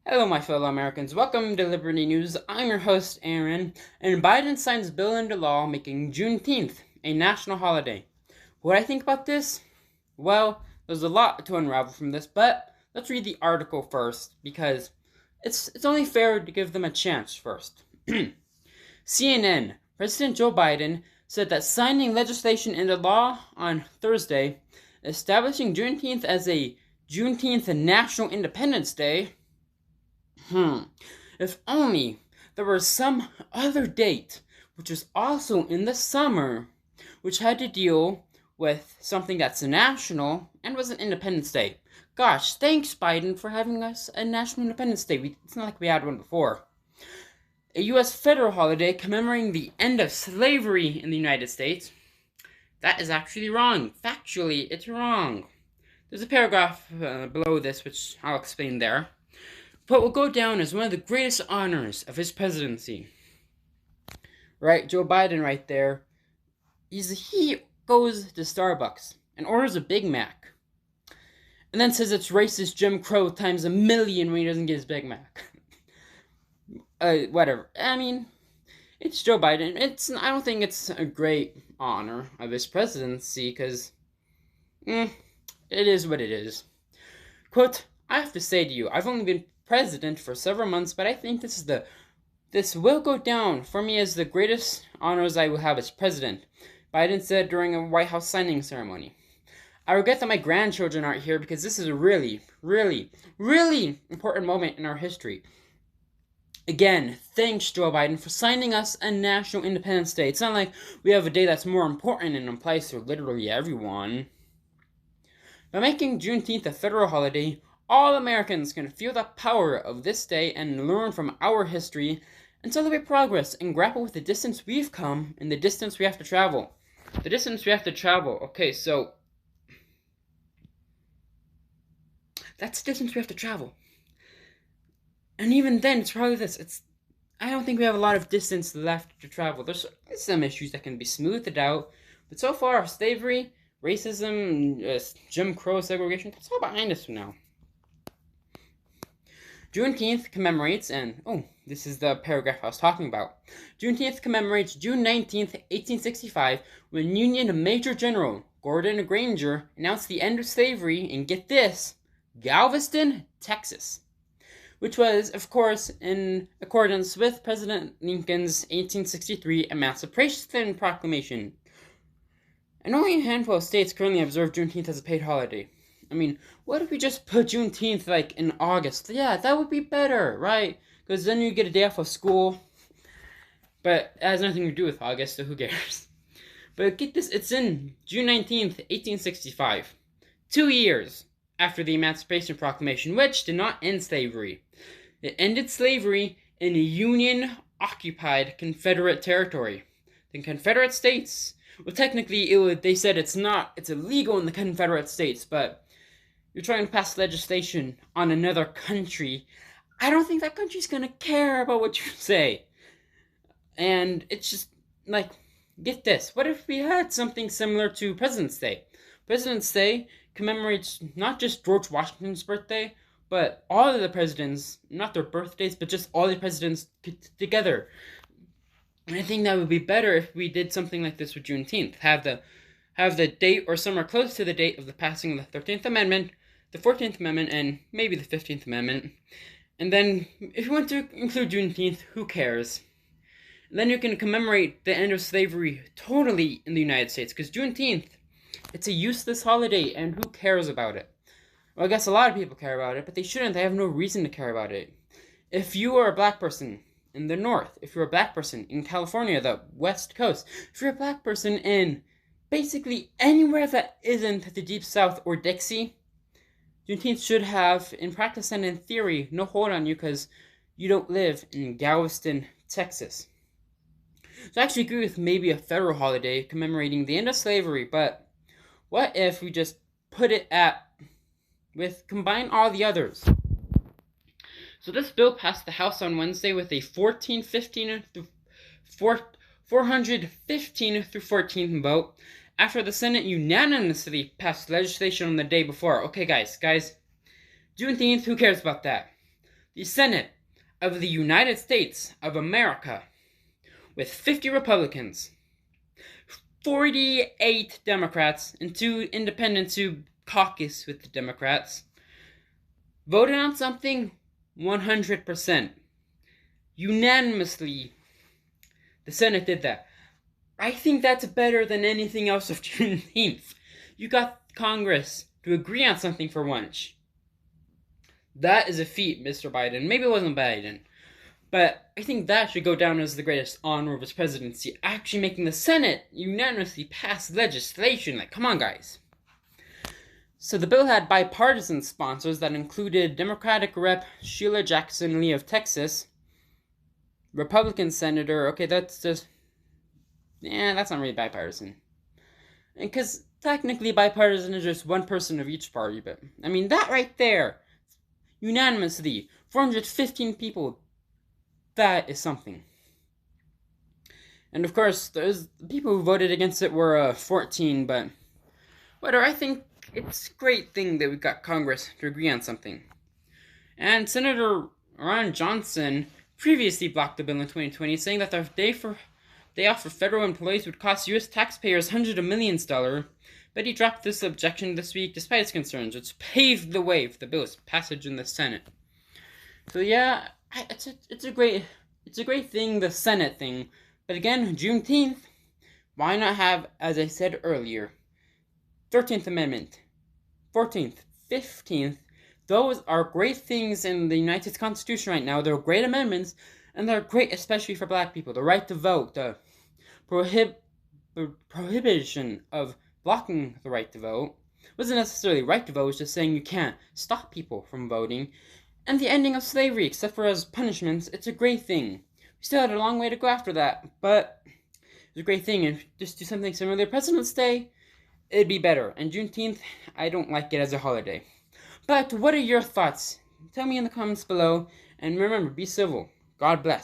Hello, my fellow Americans. Welcome to Liberty News. I'm your host, Aaron, and Biden signs bill into law making Juneteenth a national holiday. What I think about this? Well, there's a lot to unravel from this, but let's read the article first because it's only fair to give them a chance first. CNN, President Joe Biden said that signing legislation into law on Thursday, establishing Juneteenth as a Juneteenth National Independence Day. If only there was some other date, which was also in the summer, which had to deal with something that's national and was an Independence Day. Gosh, thanks, Biden, for having us a National Independence Day. It's not like we had one before. A U.S. federal holiday commemorating the end of slavery in the United States. That is actually wrong. Factually, it's wrong. There's a paragraph below this, which I'll explain there. But will go down as one of the greatest honors of his presidency. Right, Joe Biden right there. He goes to Starbucks and orders a Big Mac. And then says it's racist Jim Crow times a million when he doesn't get his Big Mac. Whatever. I mean, it's Joe Biden. I don't think it's a great honor of his presidency, because it is what it is. Quote, I have to say to you, I've only been president for several months, but I think this will go down for me as the greatest honors I will have as president, Biden said during a White House signing ceremony. I regret that my grandchildren aren't here because this is a really, really, really important moment in our history. Again, thanks, Joe Biden, for signing us a National Independence Day. It's not like we have a day that's more important and applies to literally everyone. By making Juneteenth a federal holiday, all Americans can feel the power of this day and learn from our history and celebrate progress and grapple with the distance we've come and the distance we have to travel. The distance we have to travel. Okay, so that's the distance we have to travel. And even then, it's probably this. I don't think we have a lot of distance left to travel. There's some issues that can be smoothed out, but so far, slavery, racism, Jim Crow segregation, that's all behind us now. Juneteenth commemorates, and this is the paragraph I was talking about. Juneteenth commemorates June 19th, 1865, when Union Major General Gordon Granger announced the end of slavery in, get this, Galveston, Texas, which was, of course, in accordance with President Lincoln's 1863 Emancipation Proclamation. And only a handful of states currently observe Juneteenth as a paid holiday. I mean, what if we just put Juneteenth, in August? Yeah, that would be better, right? Because then you get a day off of school. But it has nothing to do with August, so who cares? But get this, it's in June 19th, 1865. 2 years after the Emancipation Proclamation, which did not end slavery. It ended slavery in a Union-occupied Confederate territory. The Confederate States, well, technically, they said it's illegal in the Confederate States, but you're trying to pass legislation on another country. I don't think that country's gonna care about what you say. And it's just, get this. What if we had something similar to President's Day? President's Day commemorates not just George Washington's birthday, but all of the presidents, not their birthdays, but just all the presidents together. And I think that would be better if we did something like this with Juneteenth. Have the date or somewhere close to the date of the passing of the 13th Amendment, the 14th Amendment, and maybe the 15th Amendment. And then, if you want to include Juneteenth, who cares? And then you can commemorate the end of slavery totally in the United States, because Juneteenth, it's a useless holiday, and who cares about it? Well, I guess a lot of people care about it, but they shouldn't. They have no reason to care about it. If you are a black person in the North, if you're a black person in California, the West Coast, if you're a black person in basically anywhere that isn't the Deep South or Dixie, Juneteenth should have, in practice and in theory, no hold on you because you don't live in Galveston, Texas. So I actually agree with maybe a federal holiday commemorating the end of slavery, but what if we just put it combine all the others? So this bill passed the House on Wednesday with a 415 through 14 vote, after the Senate unanimously passed legislation on the day before. Okay, guys, Juneteenth, who cares about that? the Senate of the United States of America, with 50 Republicans, 48 Democrats, and 2 independents who caucus with the Democrats, voted on something 100%. Unanimously, the Senate did that. I think that's better than anything else of Juneteenth. You got Congress to agree on something for once. That is a feat, Mr. Biden. Maybe it wasn't Biden, but I think that should go down as the greatest honor of his presidency, actually making the Senate unanimously pass legislation. Like, come on, guys. So the bill had bipartisan sponsors that included Democratic Rep. Sheila Jackson Lee of Texas, Republican Senator, okay, that's not really bipartisan. And because technically bipartisan is just one person of each party, but, I mean, that right there, unanimously, 415 people, that is something. And of course, the people who voted against it were 14, but whatever, I think it's a great thing that we got Congress to agree on something. And Senator Ron Johnson previously blocked the bill in 2020, saying that the day off for federal employees would cost U.S. taxpayers hundreds of millions, but he dropped this objection this week despite his concerns, which paved the way for the bill's passage in the Senate. So yeah, it's a great thing, the Senate thing. But again, Juneteenth, why not have, as I said earlier, 13th Amendment, 14th, 15th, those are great things in the United States Constitution right now. They're great amendments, and they're great especially for black people. The right to vote, the prohibition of blocking the right to vote, wasn't necessarily right to vote, it was just saying you can't stop people from voting, and the ending of slavery, except for as punishments. It's a great thing. We still had a long way to go after that, but it's a great thing, and just do something similar. President's Day, it'd be better. And Juneteenth, I don't like it as a holiday. But what are your thoughts? Tell me in the comments below, and remember, be civil. God bless.